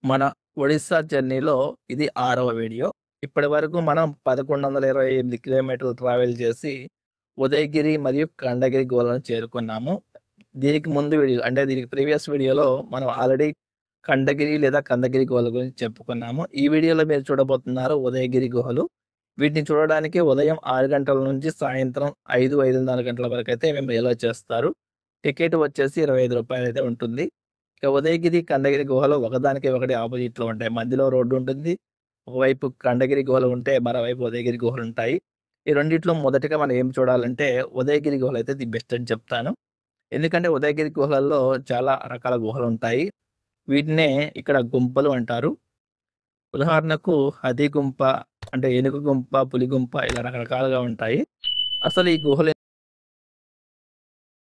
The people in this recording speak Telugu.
మన ఒడిస్సా జర్నీలో ఇది 6వ వీడియో. ఇప్పటివరకు మనం 1128 కిలోమీటర్లు ట్రావెల్ చేసి ఉదయగిరి మరియు ఖండగిరి గుహలను చేరుకున్నాము. దీనికి ముందు వీడియో అంటే దీనికి ప్రీవియస్ వీడియోలో మనం ఆల్రెడీ ఖండగిరి లేదా కందగిరి గుహల గురించి చెప్పుకున్నాము. ఈ వీడియోలో మీరు చూడబోతున్నారు ఉదయగిరి గుహలు. వీటిని చూడడానికి ఉదయం 6 గంటల నుంచి సాయంత్రం 5, 5:30 గంటల వరకైతే మేము ఎలో చేస్తారు. టికెట్ వచ్చేసి రూ. 25 అయితే ఉంటుంది. ఇక ఉదయగిరి, ఖండగిరి గుహలు ఒకదానికి ఒకటి ఆపోజిట్‌లో ఉంటాయి. మధ్యలో రోడ్డు ఉంటుంది. ఒకవైపు ఖండగిరి గుహలు ఉంటే, మరోవైపు ఉదయగిరి గుహలుంటాయి. ఈ రెండిట్లో మొదటగా మనం ఏం చూడాలంటే, ఉదయగిరి గుహలైతే ది బెస్ట్ అని చెప్తాను. ఎందుకంటే ఉదయగిరి గుహలలో చాలా రకాల గుహలుంటాయి. వీటినే ఇక్కడ గుంపలు అంటారు. ఉదాహరణకు హథీ గుంప, అంటే ఏనుగు గుంప, పులి గుంప ఇలా రకరకాలుగా ఉంటాయి. అసలు ఈ గుహలు